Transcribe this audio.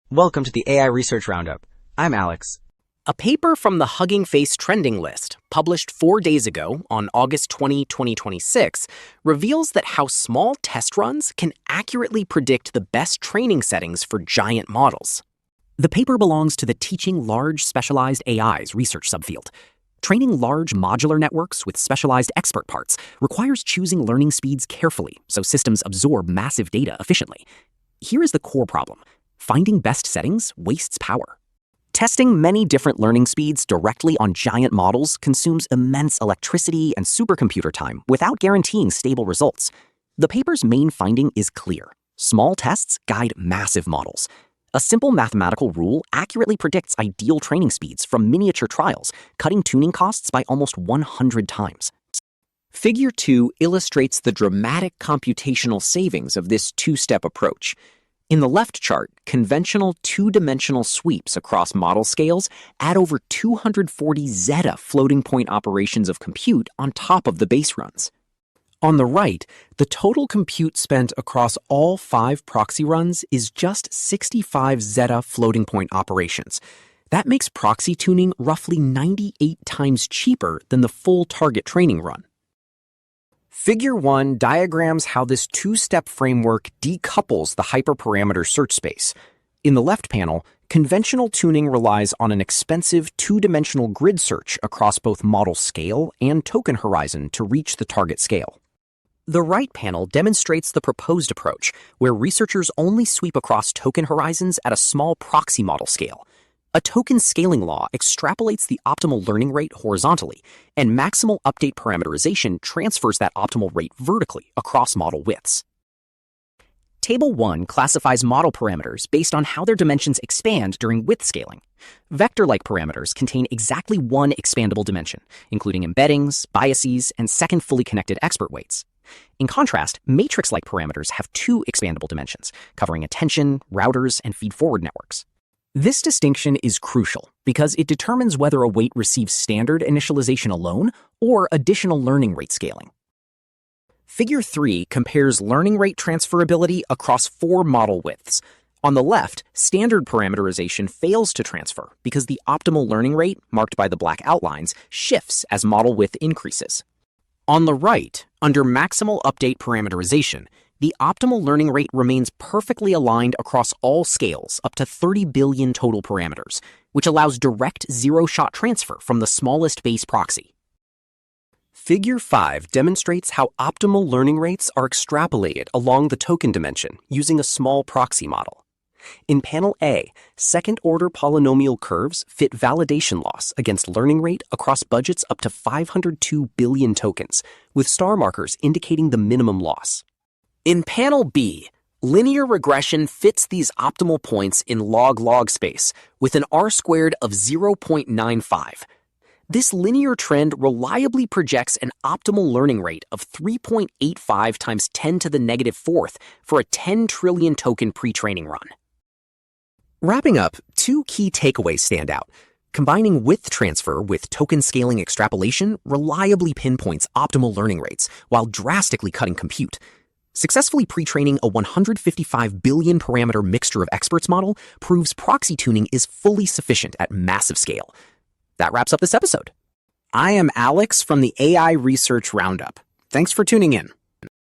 Welcome to the AI Research Roundup. I'm Alex. A paper from the Hugging Face trending list, published 4 days ago on August 20, 2026, reveals that how small test runs can accurately predict the best training settings for giant models. The paper belongs to the Teaching Large Specialized AIs research subfield. Training large modular networks with specialized expert parts requires choosing learning speeds carefully so systems absorb massive data efficiently. Here is the core problem. Finding best settings wastes power. Testing many different learning speeds directly on giant models consumes immense electricity and supercomputer time without guaranteeing stable results. The paper's main finding is clear. Small tests guide massive models. A simple mathematical rule accurately predicts ideal training speeds from miniature trials, cutting tuning costs by almost 100 times. Figure 2 illustrates the dramatic computational savings of this two-step approach. In the left chart, conventional two-dimensional sweeps across model scales add over 240 zeta floating-point operations of compute on top of the base runs. On the right, the total compute spent across all 5 proxy runs is just 65 zeta floating-point operations. That makes proxy tuning roughly 98 times cheaper than the full target training run. Figure 1 diagrams how this two-step framework decouples the hyperparameter search space. In the left panel, conventional tuning relies on an expensive two-dimensional grid search across both model scale and token horizon to reach the target scale. The right panel demonstrates the proposed approach, where researchers only sweep across token horizons at a small proxy model scale. A token scaling law extrapolates the optimal learning rate horizontally, and maximal update parameterization transfers that optimal rate vertically across model widths. Table 1 classifies model parameters based on how their dimensions expand during width scaling. Vector-like parameters contain exactly one expandable dimension, including embeddings, biases, and second fully connected expert weights. In contrast, matrix-like parameters have 2 expandable dimensions, covering attention, routers, and feed-forward networks. This distinction is crucial because it determines whether a weight receives standard initialization alone or additional learning rate scaling. Figure 3 compares learning rate transferability across 4 model widths. On the left, standard parameterization fails to transfer because the optimal learning rate, marked by the black outlines, shifts as model width increases. On the right, under maximal update parameterization, the optimal learning rate remains perfectly aligned across all scales up to 30 billion total parameters, which allows direct zero-shot transfer from the smallest base proxy. Figure 5 demonstrates how optimal learning rates are extrapolated along the token dimension using a small proxy model. In panel A, second-order polynomial curves fit validation loss against learning rate across budgets up to 502 billion tokens, with star markers indicating the minimum loss. In panel B, linear regression fits these optimal points in log-log space with an R-squared of 0.95. This linear trend reliably projects an optimal learning rate of 3.85 times 10 to the negative 4th for a 10 trillion token pre-training run. Wrapping up, 2 key takeaways stand out. Combining width transfer with token scaling extrapolation reliably pinpoints optimal learning rates while drastically cutting compute. Successfully pre-training a 155 billion parameter mixture of experts model proves proxy tuning is fully sufficient at massive scale. That wraps up this episode. I am Alex from the AI Research Roundup. Thanks for tuning in.